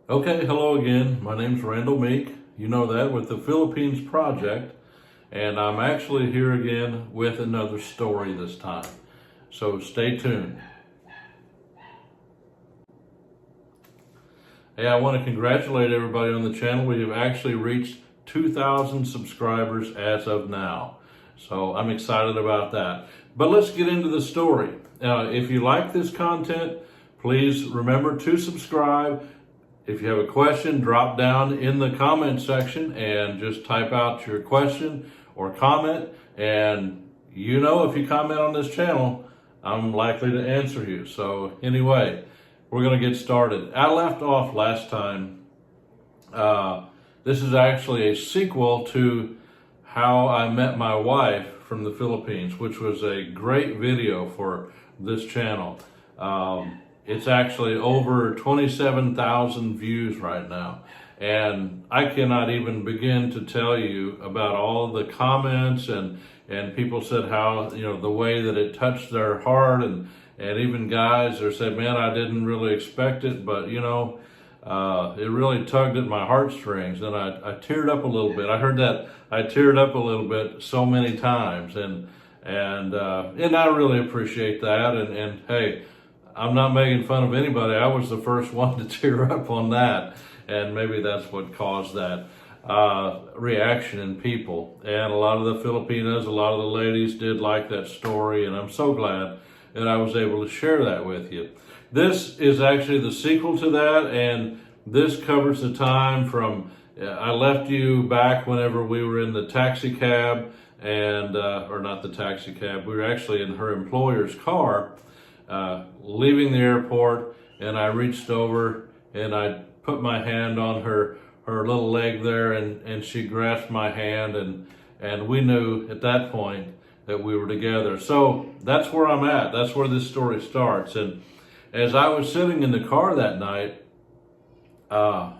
Okay, hello again. My name's Randall Meek. You know that with the Philippines Project. And I'm actually here again with another story this time. So stay tuned. Hey, I want to congratulate everybody on the channel. We have actually reached 2,000 subscribers as of now. So I'm excited about that. But let's get into the story. If you like this content, please remember to subscribe. If you have a question, drop down in the comment section and just type out your question or comment. And if you comment on this channel, I'm likely to answer you. So anyway, we're going to get started. I left off last time. This is actually a sequel to How I Met My Wife from the Philippines, which was a great video for this channel. It's actually over 27,000 views right now. And I cannot even begin to tell you about all the comments and people said how, the way that it touched their heart and even guys that said, man, I didn't really expect it, but it really tugged at my heartstrings and I teared up a little bit. I heard that I teared up a little bit so many times and I really appreciate that. And hey, I'm not making fun of anybody. I was the first one to tear up on that. And maybe that's what caused that reaction in people. And a lot of the Filipinas, a lot of the ladies did like that story. And I'm so glad that I was able to share that with you. This is actually the sequel to that. And this covers the time from, I left you back whenever we were in the taxi cab or not the taxi cab. We were actually in her employer's car. Leaving the airport, and I reached over and I put my hand on her little leg there, and she grasped my hand, and we knew at that point that we were together. So that's where I'm at. That's where this story starts. And as I was sitting in the car that night, I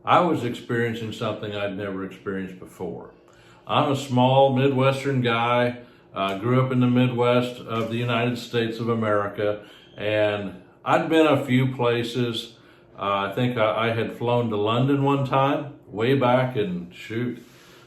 was experiencing something I'd never experienced before. I'm a small Midwestern guy. Grew up in the Midwest of the United States of America, and I'd been a few places. I think I had flown to London one time, way back in,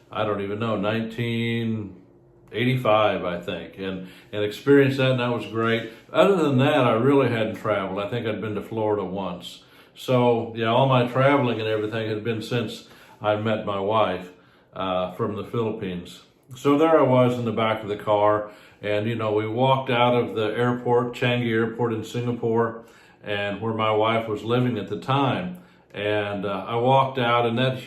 I don't even know, 1985, I think, and experienced that, and that was great. Other than that, I really hadn't traveled. I think I'd been to Florida once. So, yeah, all my traveling and everything had been since I met my wife from the Philippines. So there I was in the back of the car, and we walked out of the airport, Changi Airport in Singapore, and where my wife was living at the time. And I walked out, and that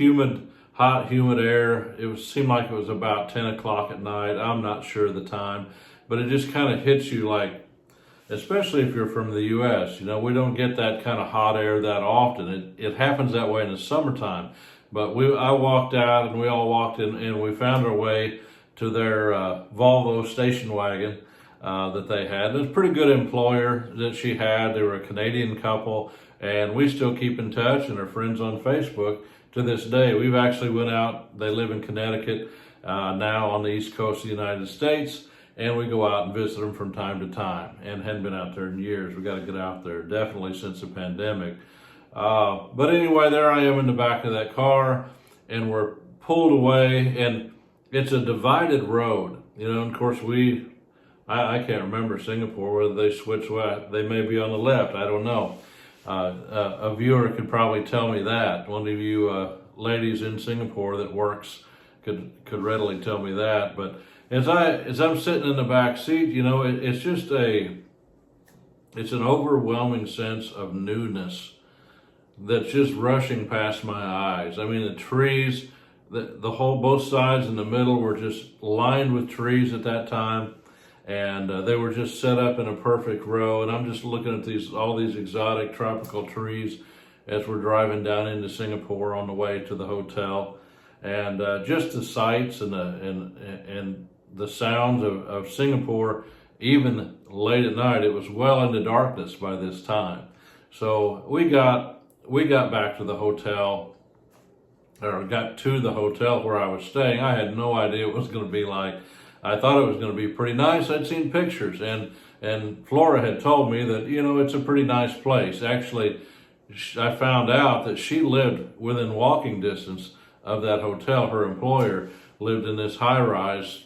hot, humid air, seemed like it was about 10 o'clock at night. I'm not sure the time, but it just kind of hits you like, especially if you're from the U.S., we don't get that kind of hot air that often. It happens that way in the summertime. But I walked out, and we all walked in, and we found our way to their Volvo station wagon that they had. It was a pretty good employer that she had. They were a Canadian couple, and we still keep in touch and are friends on Facebook to this day. We've actually went out. They live in Connecticut now on the East Coast of the United States, and we go out and visit them from time to time, and hadn't been out there in years. We got to get out there, definitely since the pandemic. But anyway, there I am in the back of that car, and we're pulled away, and it's a divided road, and of course I can't remember Singapore, whether they switch what, they may be on the left, I don't know. A viewer could probably tell me that. One of you ladies in Singapore that works could readily tell me that. But as I'm sitting in the back seat, it's an overwhelming sense of newness that's just rushing past my eyes. I mean, the trees, the whole, both sides and the middle were just lined with trees at that time, and they were just set up in a perfect row. And I'm just looking at all these exotic tropical trees as we're driving down into Singapore on the way to the hotel, and just the sights and the sounds of Singapore. Even late at night, it was well into darkness by this time. So we got back to the hotel. Or got to the hotel where I was staying. I had no idea what it was going to be like. I thought it was going to be pretty nice. I'd seen pictures, and Flora had told me that, it's a pretty nice place. Actually, I found out that she lived within walking distance of that hotel. Her employer lived in this high rise.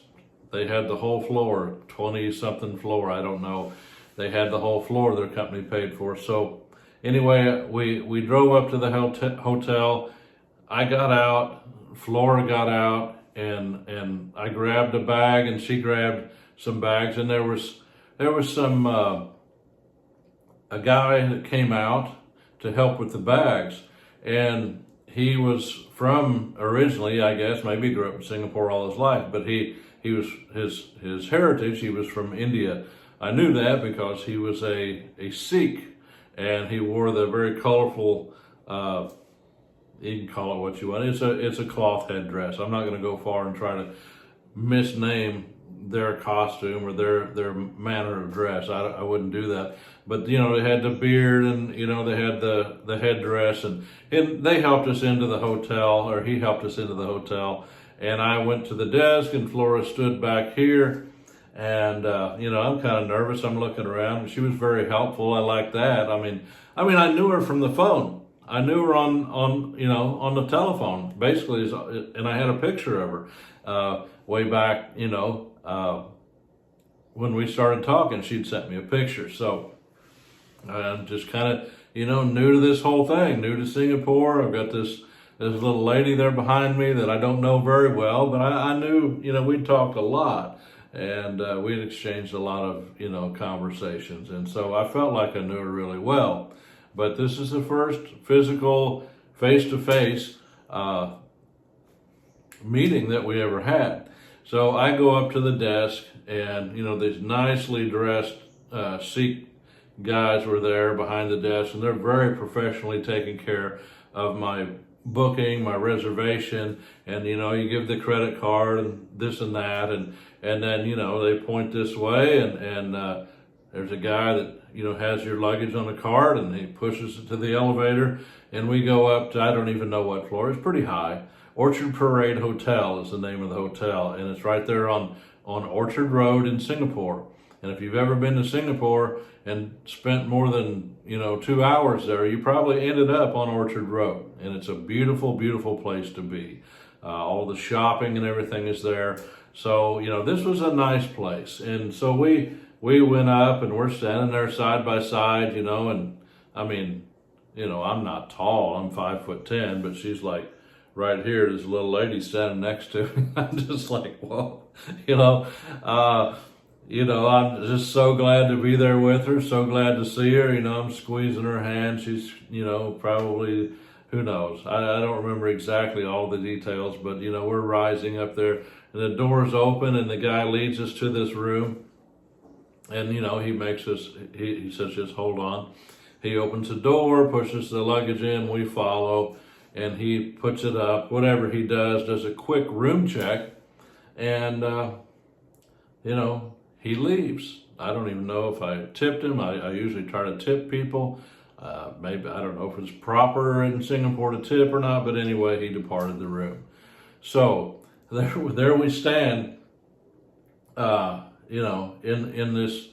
They had the whole floor, 20 something floor, I don't know. They had the whole floor their company paid for. So anyway, we drove up to the hotel. I got out, Flora got out, and I grabbed a bag, and she grabbed some bags, and there was some a guy that came out to help with the bags, and he was from originally, I guess, maybe he grew up in Singapore all his life, but he was his heritage, he was from India. I knew that because he was a Sikh, and he wore the very colorful, you can call it what you want. It's a cloth headdress. I'm not going to go far and try to misname their costume or their manner of dress. I wouldn't do that. But they had the beard, and they had the headdress, and they helped us into the hotel, or he helped us into the hotel. And I went to the desk, and Flora stood back here, and I'm kind of nervous. I'm looking around. She was very helpful. I like that. I mean, I knew her from the phone. I knew her on the telephone, basically, and I had a picture of her way back, when we started talking. She'd sent me a picture. So I'm just kind of, new to this whole thing, new to Singapore. I've got this little lady there behind me that I don't know very well, but I knew, we'd talked a lot, and we'd exchanged a lot of, conversations. And so I felt like I knew her really well. But this is the first physical, face-to-face meeting that we ever had. So I go up to the desk, and these nicely dressed Sikh guys were there behind the desk, and they're very professionally taking care of my booking, my reservation, and you give the credit card and this and that, and then they point this way, and there's a guy that has your luggage on the cart, and he pushes it to the elevator, and we go up to, I don't even know what floor. It's pretty high. Orchard Parade Hotel is the name of the hotel, and it's right there on Orchard Road in Singapore. And if you've ever been to Singapore and spent more than 2 hours there, you probably ended up on Orchard Road, and it's a beautiful, beautiful place to be. All the shopping and everything is there. So this was a nice place, and so we went up, and we're standing there side by side, and I mean, I'm not tall. I'm 5'10", but she's like right here. This little lady standing next to me. I'm just like, whoa, I'm just so glad to be there with her. So glad to see her. I'm squeezing her hand. She's, probably, who knows? I don't remember exactly all the details, but we're rising up there, and the door's open, and the guy leads us to this room. And, he makes us, he says, just hold on. He opens the door, pushes the luggage in, we follow, and he puts it up. Whatever he does a quick room check, and, he leaves. I don't even know if I tipped him. I usually try to tip people. Maybe, I don't know if it's proper in Singapore to tip or not, but anyway, he departed the room. So there we stand, in this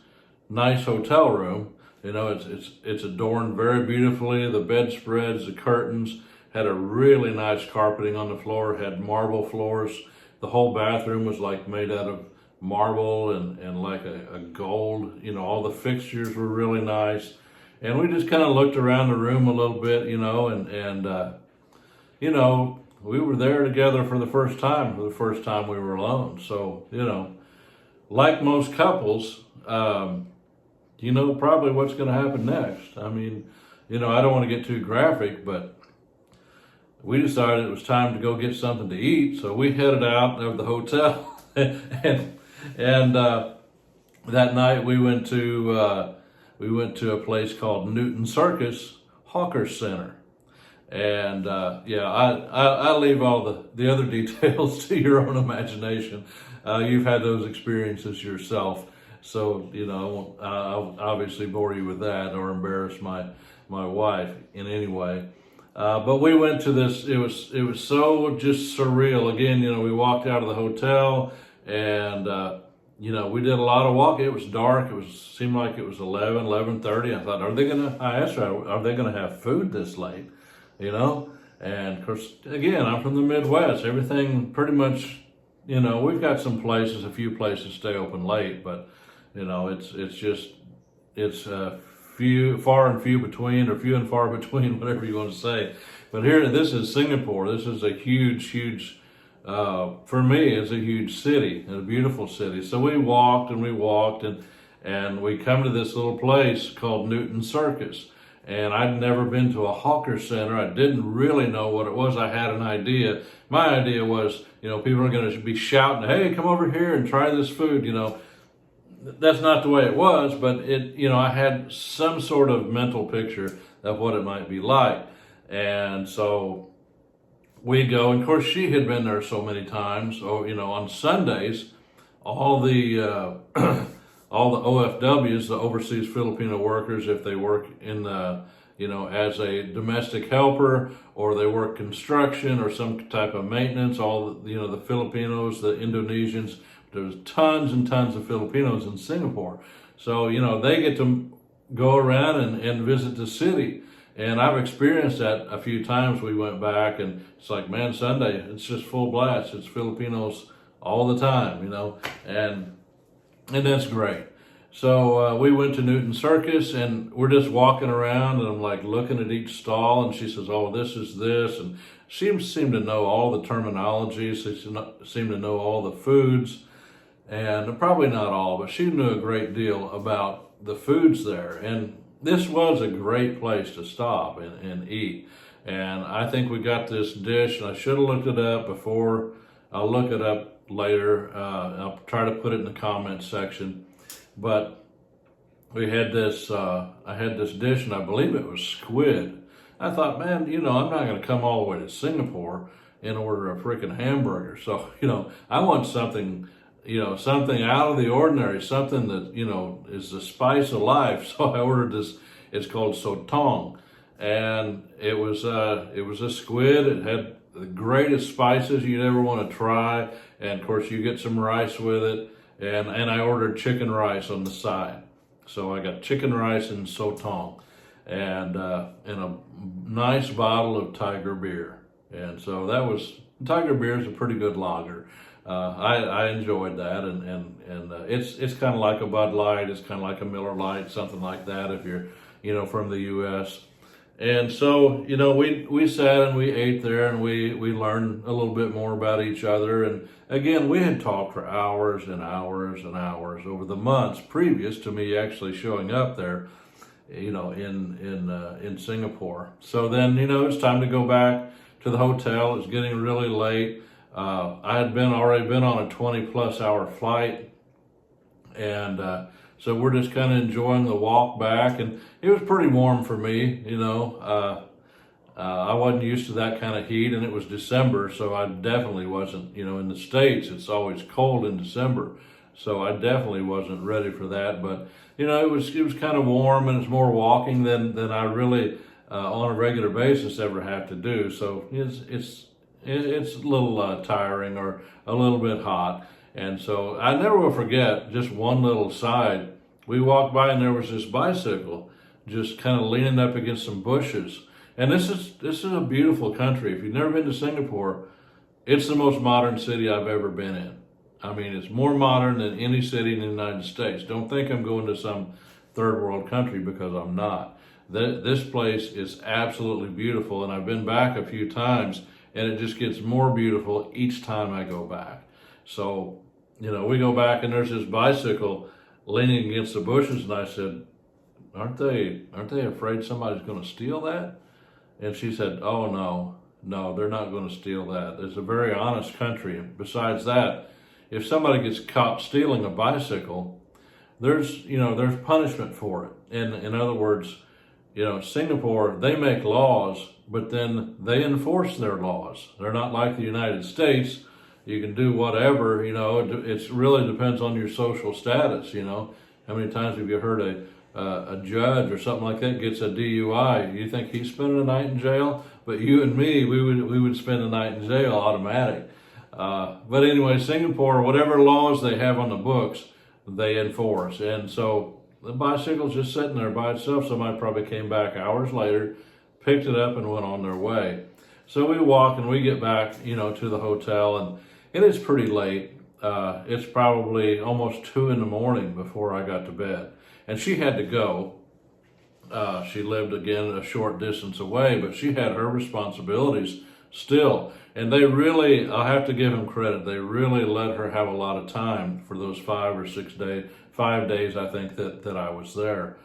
nice hotel room. It's adorned very beautifully. The bedspreads, the curtains, had a really nice carpeting on the floor, had marble floors. The whole bathroom was like made out of marble and like a gold. All the fixtures were really nice. And we just kind of looked around the room a little bit, and we were there together for the first time we were alone. So, like most couples, probably what's going to happen next. I mean, I don't want to get too graphic, but we decided it was time to go get something to eat. So we headed out of the hotel, and that night we went to a place called Newton Circus Hawkers Center. And I leave all the other details to your own imagination. You've had those experiences yourself, so I'll obviously bore you with that or embarrass my wife in any way. But we went to this. It was so just surreal. Again, we walked out of the hotel, and we did a lot of walking. It was dark. Seemed like it was 11:30. I thought, I asked her, are they gonna have food this late? And of course, again, I'm from the Midwest. Everything pretty much, we've got a few places stay open late, but it's far and few between, or few and far between, whatever you want to say. But here, this is Singapore. This is a huge, for me, it's a huge city, and a beautiful city. So we walked and we come to this little place called Newton Circus. And I'd never been to a hawker center. I didn't really know what it was. I had an idea. My idea was, people are going to be shouting, "Hey, come over here and try this food." That's not the way it was, but I had some sort of mental picture of what it might be like. And so we go, and of course she had been there so many times. So, on Sundays, all the all the OFWs, the overseas Filipino workers, if they work in the, as a domestic helper, or they work construction or some type of maintenance, all the Filipinos, the Indonesians, there's tons and tons of Filipinos in Singapore. So, they get to go around and visit the city. And I've experienced that a few times. We went back, and it's like, man, Sunday, it's just full blast. It's Filipinos all the time, and that's great. So we went to Newton Circus, and we're just walking around, and I'm like looking at each stall, and she says, "Oh, this is this," and she seemed to know all the terminology. She seemed to know all the foods, and probably not all, but she knew a great deal about the foods there. And this was a great place to stop and eat. And I think we got this dish, and I should have looked it up before. I'll look it up later. I'll try to put it in the comments section. But we had this, I had this dish, and I believe it was squid. I thought, man, I'm not going to come all the way to Singapore and order a freaking hamburger. So, I want something, something out of the ordinary, something that, is the spice of life. So I ordered this. It's called sotong, and it was a squid. It had the greatest spices you'd ever want to try, and of course you get some rice with it. And I ordered chicken rice on the side. So I got chicken rice and sotong, and a nice bottle of Tiger beer. And so Tiger beer is a pretty good lager. I enjoyed that, and it's kind of like a Bud Light. It's kind of like a Miller Lite, something like that, if you're from the U.S. And so, we sat and we ate there, and we learned a little bit more about each other. And again, we had talked for hours and hours and hours over the months previous to me actually showing up there, in Singapore. So then, it's time to go back to the hotel. It's getting really late. I had already been on a 20+ hour flight, and so we're just kind of enjoying the walk back, and it was pretty warm for me. I wasn't used to that kind of heat, and it was December, so I definitely wasn't. In the States, it's always cold in December, so I definitely wasn't ready for that. But it was kind of warm, and it's more walking than I really on a regular basis ever have to do. So it's a little tiring, or a little bit hot. And so I never will forget, just one little side, we walked by, and there was this bicycle just kind of leaning up against some bushes. And this is a beautiful country. If you've never been to Singapore, it's the most modern city I've ever been in. I mean, it's more modern than any city in the United States. Don't think I'm going to some third world country, because I'm not. This place is absolutely beautiful, and I've been back a few times, and it just gets more beautiful each time I go back. So, we go back, and there's this bicycle leaning against the bushes, and I said, aren't they afraid somebody's going to steal that? And she said, oh, no, they're not going to steal that. It's a very honest country. And besides that, if somebody gets caught stealing a bicycle, there's punishment for it. And in other words, Singapore, they make laws, but then they enforce their laws. They're not like the United States. You can do whatever, it really depends on your social status, How many times have you heard a judge or something like that gets a DUI? You think he's spending a night in jail? But you and me, we would spend a night in jail automatic. But anyway, Singapore, whatever laws they have on the books, they enforce. And so the bicycle's just sitting there by itself. Somebody probably came back hours later, picked it up, and went on their way. So we walk and we get back, to the hotel, and it's pretty late. It's probably almost 2 a.m. before I got to bed. And she had to go. She lived, again, a short distance away, but she had her responsibilities still. And they really, I'll have to give them credit, they really let her have a lot of time for those 5 or 6 days, 5 days, I think, that I was there.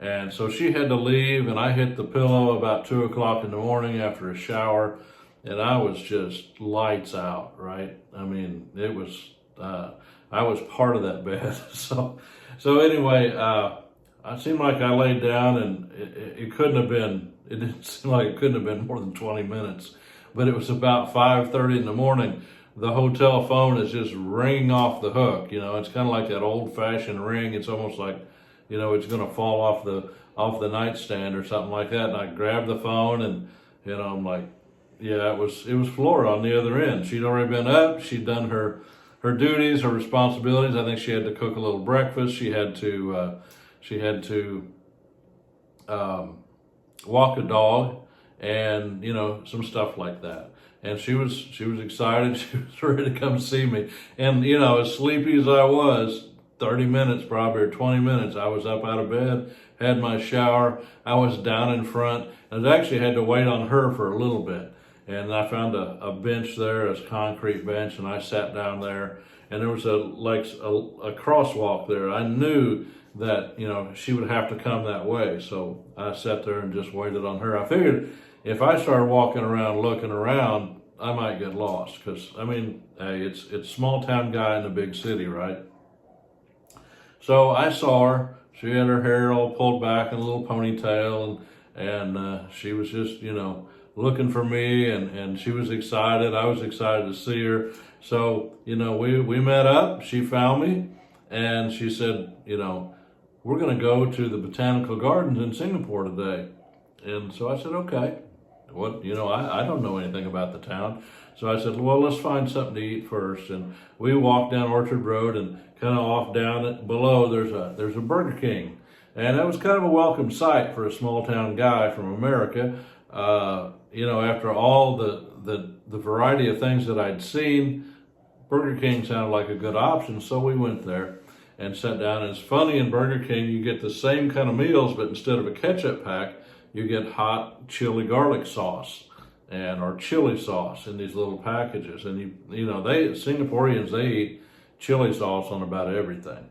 And so she had to leave, and I hit the pillow about 2 o'clock in the morning after a shower, and I was just lights out, right? I mean, it was, I was part of that bed. So anyway, it seemed like I laid down, and it couldn't have been, it didn't seem like it couldn't have been more than 20 minutes. But it was about 5:30 in the morning. The hotel phone is just ringing off the hook. It's kind of like that old-fashioned ring. It's almost like, it's going to fall off the nightstand or something like that. And I grabbed the phone, and I'm like, yeah, it was Flora on the other end. She'd already been up. She'd done her duties, her responsibilities. I think she had to cook a little breakfast. She had to walk a dog, and some stuff like that. And she was excited. She was ready to come see me. And as sleepy as I was, 30 minutes probably, or 20 minutes, I was up out of bed, had my shower. I was down in front, and I actually had to wait on her for a little bit. And I found a bench there, a concrete bench, and I sat down there. And there was a crosswalk there. I knew that she would have to come that way, so I sat there and just waited on her. I figured if I started walking around looking around, I might get lost, because hey, it's small town guy in a big city, right? So I saw her. She had her hair all pulled back in a little ponytail, and she was just looking for me, and she was excited. I was excited to see her. So we met up. She found me, and she said, we're going to go to the Botanical Gardens in Singapore today. And so I said, okay. What, I don't know anything about the town. So I said, well, let's find something to eat first. And we walked down Orchard Road, and kind of off down it below, there's a Burger King. And that was kind of a welcome sight for a small town guy from America. After all the variety of things that I'd seen, Burger King sounded like a good option. So we went there and sat down. And it's funny, in Burger King, you get the same kind of meals, but instead of a ketchup pack, you get hot chili garlic sauce or chili sauce in these little packages. And Singaporeans, they eat chili sauce on about everything.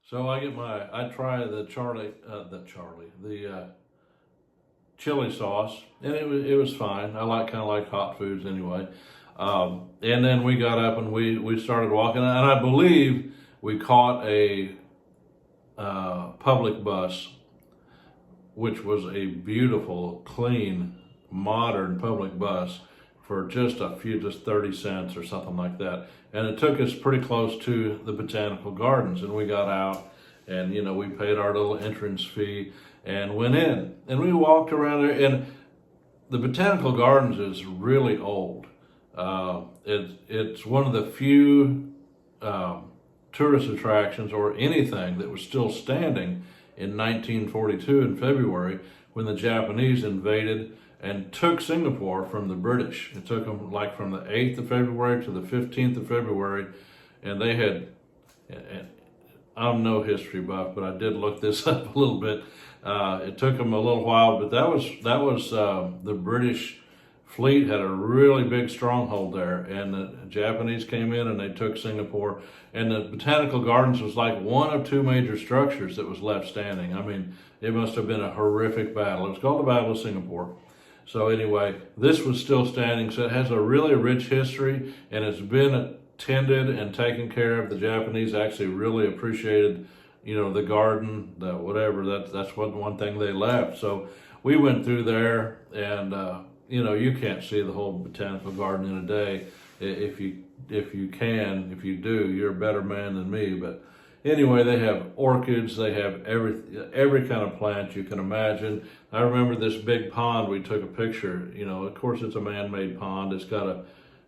So I try the chili sauce, and it was fine. I kind of like hot foods anyway. And then we got up and we started walking, and I believe we caught a public bus, which was a beautiful, clean, modern public bus for just 30 cents or something like that. And it took us pretty close to the Botanical Gardens, and we got out, and we paid our little entrance fee and went in, and we walked around there. And the Botanical Gardens is really old. It's one of the few tourist attractions or anything that was still standing in 1942 in February, when the Japanese invaded and took Singapore from the British. It took them from the 8th of February to the 15th of February, and they had, and I'm no history buff, but I did look this up a little bit. It took them a little while, but that was the British fleet had a really big stronghold there, and the Japanese came in and they took Singapore. And the Botanical Gardens was like one of two major structures that was left standing. It must have been a horrific battle. It was called the Battle of Singapore. So anyway, this was still standing, so it has a really rich history, and it's been tended and taken care of. The Japanese actually really appreciated, the garden, that's one thing they left. So we went through there, and you can't see the whole Botanical Garden in a day. If you do, you're a better man than me. But anyway, they have orchids, they have every kind of plant you can imagine. I remember this big pond, we took a picture. Of course, it's a man-made pond. It's got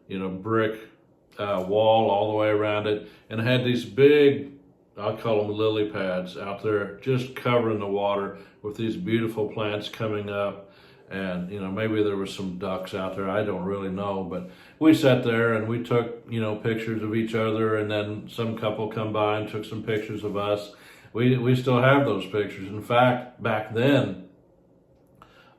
brick wall all the way around it, and it had these big, I call them lily pads out there, just covering the water with these beautiful plants coming up. And, maybe there was some ducks out there. I don't really know, but we sat there and we took, pictures of each other, and then some couple come by and took some pictures of us. We still have those pictures. In fact, back then,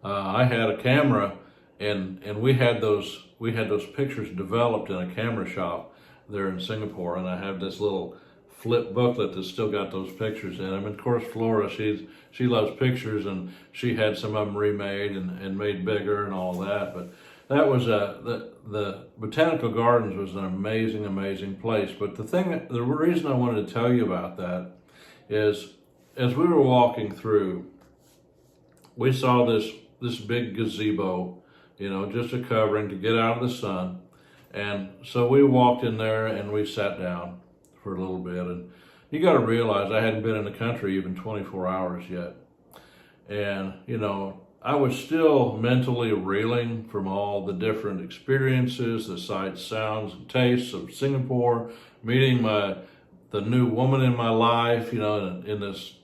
I had a camera, and we had those pictures developed in a camera shop there in Singapore, and I have this little flip booklet that's still got those pictures in them. And of course, Flora, she loves pictures, and she had some of them remade and made bigger and all that. But that was the Botanical Gardens was an amazing place. But the reason I wanted to tell you about that is, as we were walking through, we saw this big gazebo, just a covering to get out of the sun. And so we walked in there and we sat down for a little bit. And you got to realize I hadn't been in the country even 24 hours yet. And, I was still mentally reeling from all the different experiences, the sights, sounds, and tastes of Singapore, meeting the new woman in my life, in this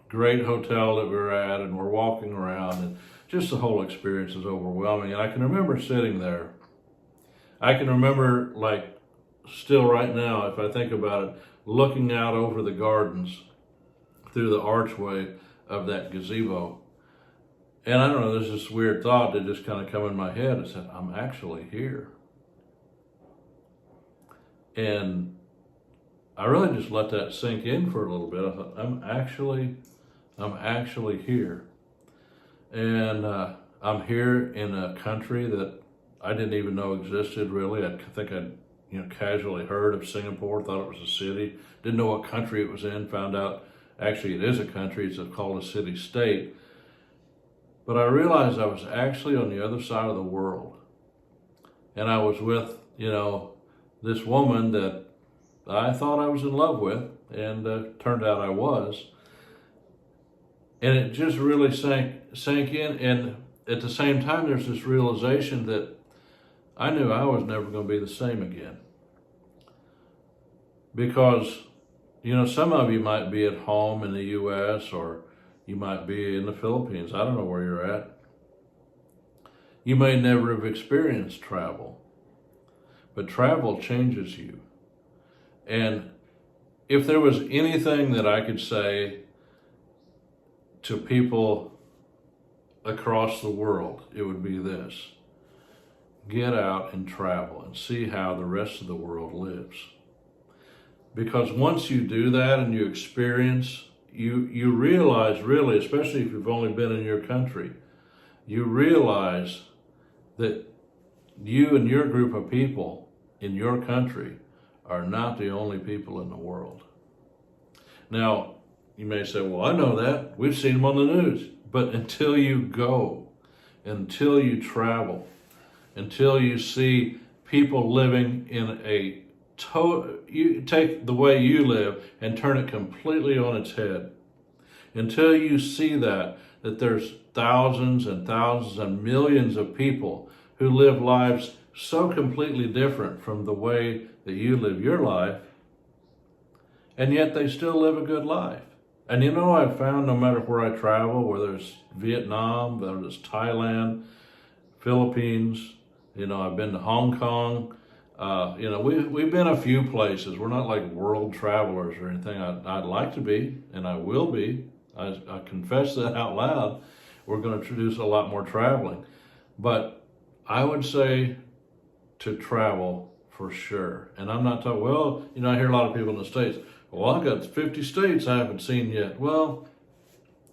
great hotel that we were at, and we're walking around, and just the whole experience is overwhelming. And I can remember sitting there. I can remember, like, still right now, if I think about it, looking out over the gardens through the archway of that gazebo. And I don't know, there's this weird thought that just kind of come in my head. It said, I'm actually here. And I really just let that sink in for a little bit. I thought, I'm actually here. And I'm here in a country that I didn't even know existed, really. I think I'd casually heard of Singapore, thought it was a city, didn't know what country it was in, found out actually it is a country, it's called a city-state. But I realized I was actually on the other side of the world. And I was with, this woman that I thought I was in love with, and turned out I was. And it just really sank in. And at the same time, there's this realization that I knew I was never going to be the same again. Because, some of you might be at home in the U.S., or you might be in the Philippines. I don't know where you're at. You may never have experienced travel, but travel changes you. And if there was anything that I could say to people across the world, it would be this: get out and travel and see how the rest of the world lives. Because once you do that and you experience, you realize, really, especially if you've only been in your country, you realize that you and your group of people in your country are not the only people in the world. Now, you may say, well, I know that. We've seen them on the news. But until you go, until you travel, until you see people living in you take the way you live and turn it completely on its head. Until you see that there's thousands and thousands and millions of people who live lives so completely different from the way that you live your life, and yet they still live a good life. And I've found no matter where I travel, whether it's Vietnam, whether it's Thailand, Philippines, I've been to Hong Kong, we've been a few places. We're not like world travelers or anything. I'd like to be, and I will be. I confess that out loud. We're going to introduce a lot more traveling. But I would say to travel for sure. And I'm not talking, I hear a lot of people in the States, well, I've got 50 states I haven't seen yet. Well,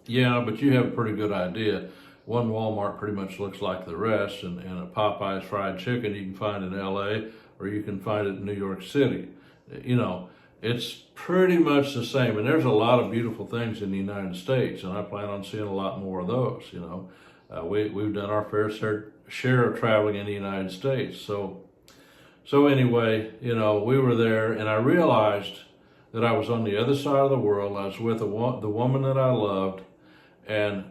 yeah, but you have a pretty good idea. One Walmart pretty much looks like the rest, and a Popeye's fried chicken you can find in LA, or you can find it in New York City. It's pretty much the same. And there's a lot of beautiful things in the United States, and I plan on seeing a lot more of those. We've done our fair share of traveling in the United States. So anyway, we were there, and I realized that I was on the other side of the world. I was with the woman that I loved, and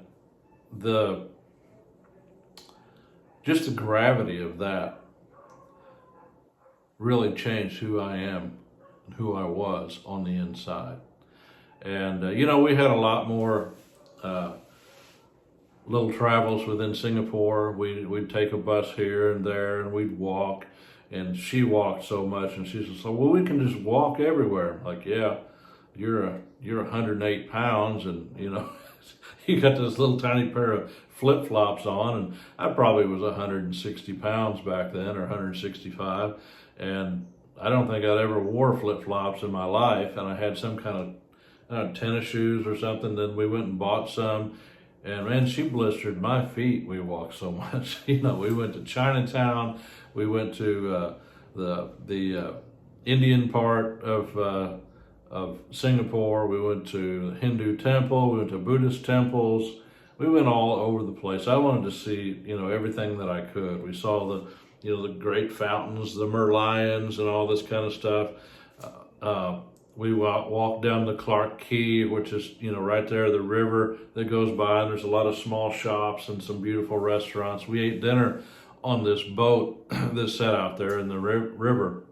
just the gravity of that really changed who I am and who I was on the inside. And, we had a lot more little travels within Singapore. We'd take a bus here and there, and we'd walk. And she walked so much, and she said, "Well, we can just walk everywhere." Like, yeah, you're 108 pounds, and you got this little tiny pair of flip flops on, and I probably was 160 pounds back then, or 165, and I don't think I'd ever wore flip flops in my life. And I had some kind of tennis shoes or something. Then we went and bought some. And man, she blistered my feet. We walked so much. We went to Chinatown. We went to the Indian part of Singapore. We went to the Hindu temple. We went to Buddhist temples. We went all over the place. I wanted to see everything that I could. We saw the great fountains, the Merlions, and all this kind of stuff. We walked down the Clark Quay, which is, right there, the river that goes by, and there's a lot of small shops and some beautiful restaurants. We ate dinner on this boat that sat out there in the river.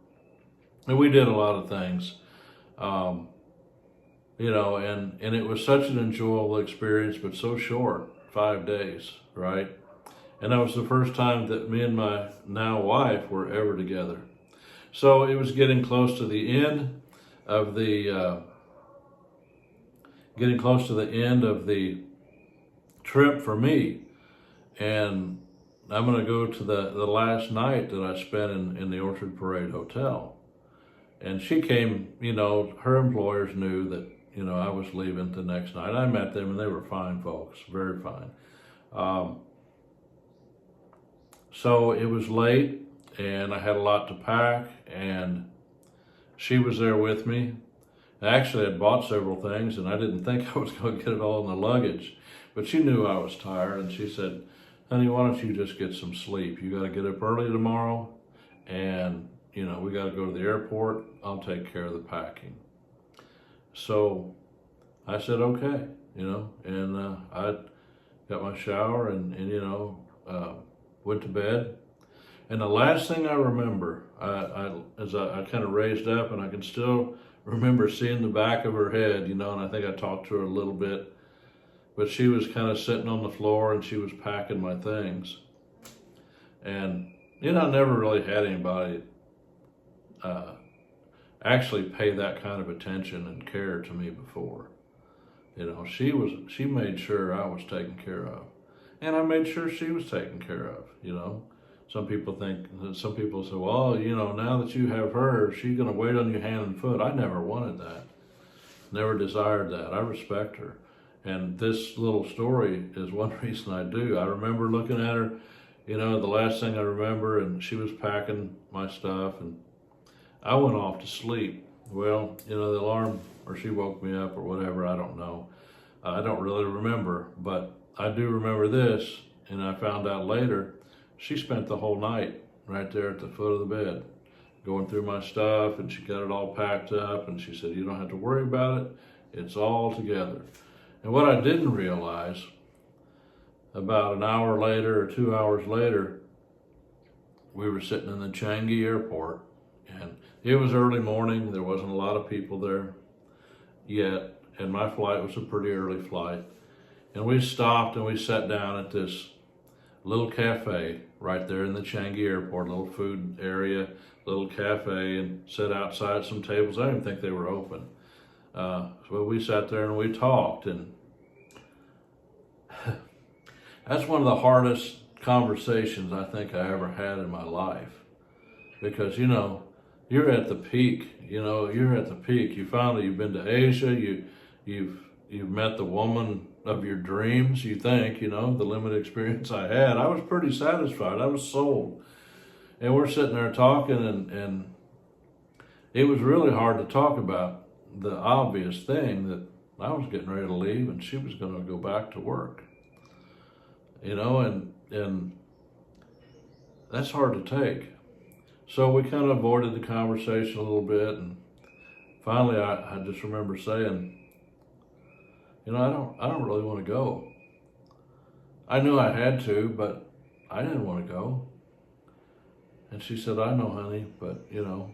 And we did a lot of things, and it was such an enjoyable experience, but so short, 5 days, right? And that was the first time that me and my now wife were ever together. So it was getting close to the end of the trip for me, and I'm going to go to the last night that I spent in the Orchard Parade Hotel. And she came, her employers knew that I was leaving the next night. I met them, and they were fine folks, very fine. So it was late, and I had a lot to pack, and she was there with me. Actually, I'd bought several things, and I didn't think I was going to get it all in the luggage. But she knew I was tired, and she said, "Honey, why don't you just get some sleep? You got to get up early tomorrow, and, we got to go to the airport. I'll take care of the packing." So I said, okay, and I got my shower and went to bed. And the last thing I remember, as I kind of raised up, and I can still remember seeing the back of her head, and I think I talked to her a little bit, but she was kind of sitting on the floor, and she was packing my things. And, I never really had anybody actually pay that kind of attention and care to me before. She made sure I was taken care of, and I made sure she was taken care of, Some people say, well, now that you have her, she's going to wait on you hand and foot. I never wanted that. Never desired that. I respect her. And this little story is one reason I do. I remember looking at her, the last thing I remember, and she was packing my stuff, and I went off to sleep. Well, the alarm, or she woke me up or whatever, I don't know. I don't really remember, but I do remember this, and I found out later, she spent the whole night right there at the foot of the bed, going through my stuff, and she got it all packed up, and she said, "You don't have to worry about it. It's all together." And what I didn't realize, about an hour later or 2 hours later, we were sitting in the Changi airport, and it was early morning. There wasn't a lot of people there yet, and my flight was a pretty early flight. And we stopped and we sat down at this little cafe right there in the Changi airport, little food area, little cafe, and sat outside some tables. I didn't think they were open. So we sat there and we talked, and that's one of the hardest conversations I think I ever had in my life, because you're at the peak. You're at the peak. You've been to Asia. You've met the woman of your dreams. You think, the limited experience I had, I was pretty satisfied. I was sold. And we're sitting there talking, and it was really hard to talk about the obvious thing that I was getting ready to leave, and she was going to go back to work. And that's hard to take. So we kind of avoided the conversation a little bit, and finally I just remember saying, I don't really want to go. I knew I had to, but I didn't want to go. And she said, I know, honey, but you know,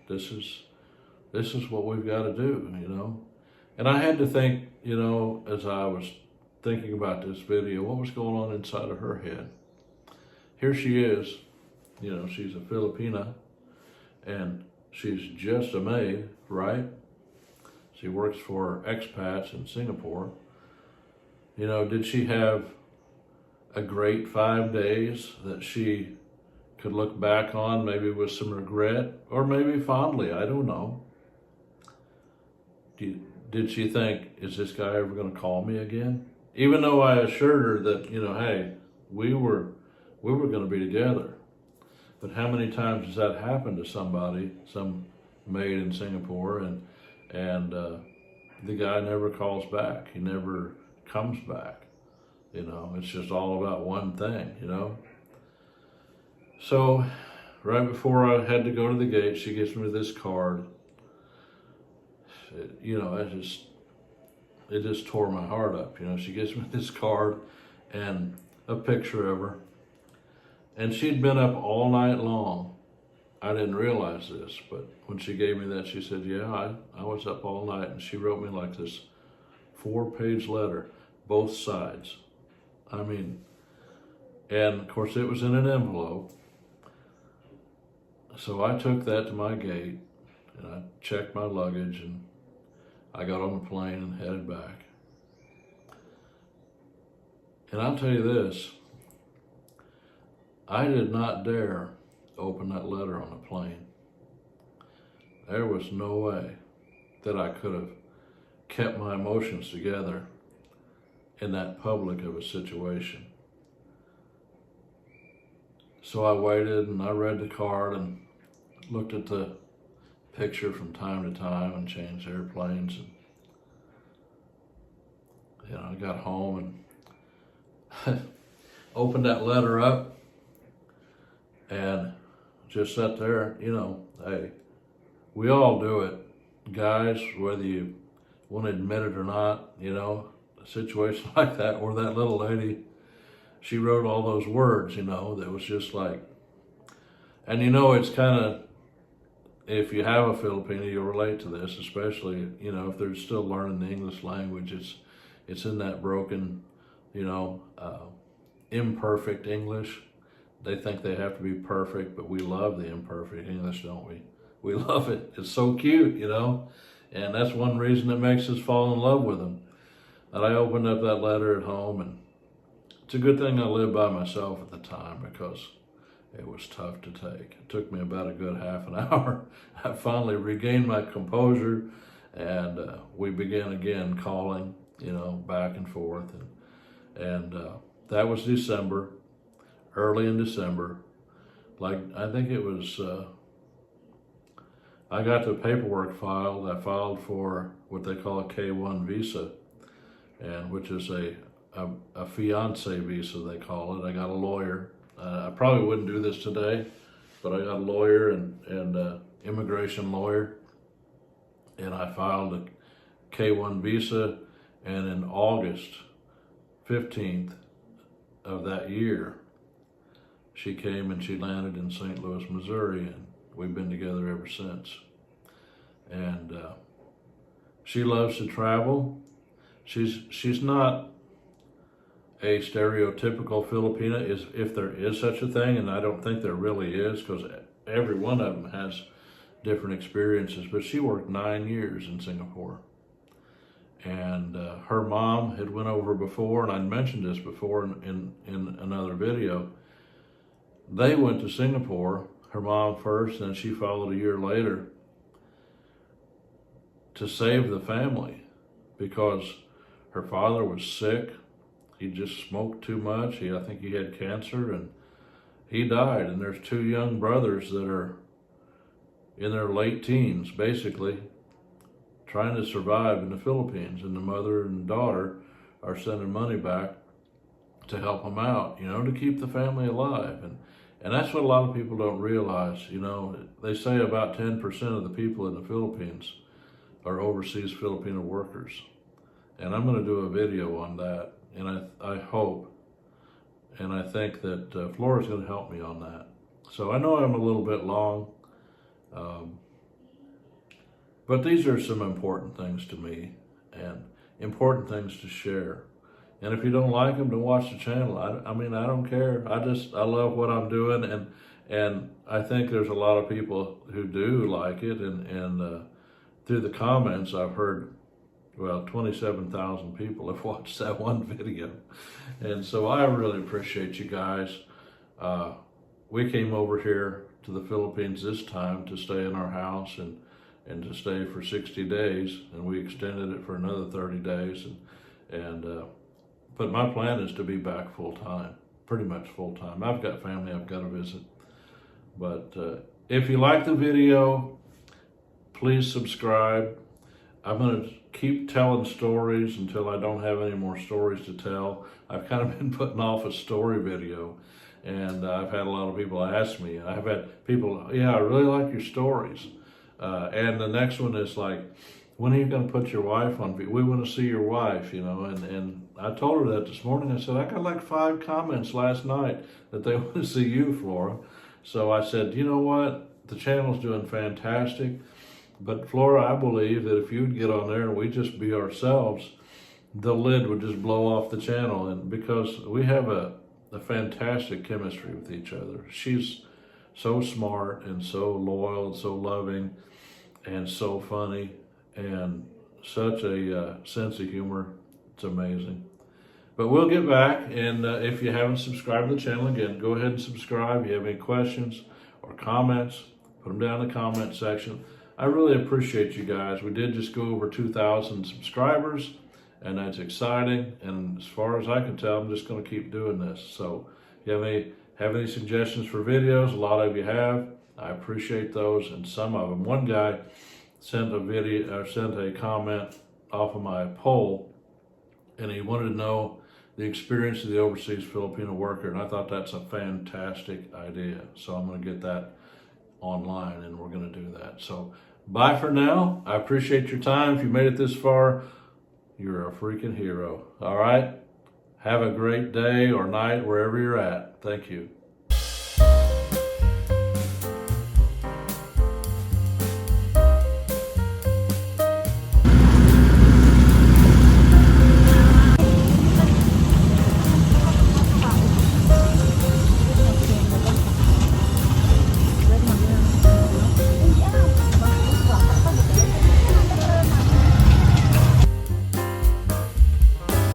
this is what we've got to do, you know. And I had to think, you know, as I was thinking about this video, what was going on inside of her head. Here she is, you know, she's a Filipina, and she's just a maid, right? She works for expats in Singapore. You know, did she have a great 5 days that she could look back on, maybe with some regret, or maybe fondly, I don't know. Did she think, is this guy ever going to call me again? Even though I assured her that, you know, hey, we were going to be together. But how many times has that happened to somebody, some maid in Singapore, and the guy never calls back. He never comes back. You know, it's just all about one thing, you know. So right before I had to go to the gate, she gives me this card. You know, it just tore my heart up. You know, she gives me this card and a picture of her. And she'd been up all night long. I didn't realize this, but when she gave me that, she said, yeah, I was up all night. And she wrote me like this 4-page letter, both sides. I mean, and of course it was in an envelope. So I took that to my gate and I checked my luggage and I got on the plane and headed back. And I'll tell you this, I did not dare open that letter on the plane. There was no way that I could have kept my emotions together in that public of a situation. So I waited and I read the card and looked at the picture from time to time and changed airplanes. And, you know, I got home and opened that letter up and just sat there, you know, hey, we all do it. Guys, whether you want to admit it or not, you know, a situation like that, or that little lady, she wrote all those words, you know, that was just like, and you know, it's kind of, if you have a Filipino, you'll relate to this, especially, you know, if they're still learning the English language, it's in that broken, you know, imperfect English. They think they have to be perfect, but we love the imperfect English, don't we? We love it. It's so cute, you know, and that's one reason it makes us fall in love with them. And I opened up that letter at home, and it's a good thing I lived by myself at the time because it was tough to take. It took me about a good half an hour. I finally regained my composure, and we began again calling, you know, back and forth. And that was December, early in December. Like, I think it was, I got the paperwork filed. I filed for what they call a K-1 visa, and which is a fiance visa, they call it. I got a lawyer. I probably wouldn't do this today, but I got a lawyer and immigration lawyer, and I filed a K-1 visa, and in August 15th of that year, she came and she landed in St. Louis, Missouri, and we've been together ever since. And she loves to travel. She's not a stereotypical Filipina, if there is such a thing, and I don't think there really is, because every one of them has different experiences. But she worked 9 years in Singapore, and her mom had went over before, and I'd mentioned this before in another video. They went to Singapore, her mom first, and then she followed a year later, to save the family, because her father was sick. He just smoked too much. I think he had cancer, and he died. And there's 2 young brothers that are in their late teens, basically, trying to survive in the Philippines. And the mother and daughter are sending money back to help them out, you know, to keep the family alive. And that's what a lot of people don't realize. You know, they say about 10% of the people in the Philippines are overseas Filipino workers. And I'm going to do a video on that. And I hope, and I think that Flora's going to help me on that. So I know I'm a little bit long, but these are some important things to me and important things to share. And if you don't like them, don't watch the channel. I mean, I don't care. I love what I'm doing, and I think there's a lot of people who do like it. And through the comments, I've heard, well, 27,000 people have watched that one video, and so I really appreciate you guys. We came over here to the Philippines this time to stay in our house and to stay for 60 days, and we extended it for another 30 days, but my plan is to be back full time, pretty much full time. I've got family I've got to visit. But if you like the video, please subscribe. I'm going to keep telling stories until I don't have any more stories to tell. I've kind of been putting off a story video, and I've had a lot of people ask me. I've had people, yeah, I really like your stories. And the next one is like, when are you going to put your wife on video? We want to see your wife, you know. And I told her that this morning. I said, I got like 5 comments last night that they want to see you, Flora. So I said, you know what? The channel's doing fantastic. But Flora, I believe that if you'd get on there and we just be ourselves, the lid would just blow off the channel. And because we have a fantastic chemistry with each other. She's so smart and so loyal and so loving and so funny and such a sense of humor. It's amazing. But we'll get back, and if you haven't subscribed to the channel, again, go ahead and subscribe. If you have any questions or comments, put them down in the comment section. I really appreciate you guys. We did just go over 2,000 subscribers, and that's exciting. And as far as I can tell, I'm just going to keep doing this. So if you have any suggestions for videos, a lot of you have. I appreciate those, and some of them. One guy sent a comment off of my poll, and he wanted to know the experience of the overseas Filipino worker, and I thought that's a fantastic idea. So I'm going to get that online, and we're going to do that. So bye for now. I appreciate your time. If you made it this far, you're a freaking hero. All right? Have a great day or night wherever you're at. Thank you.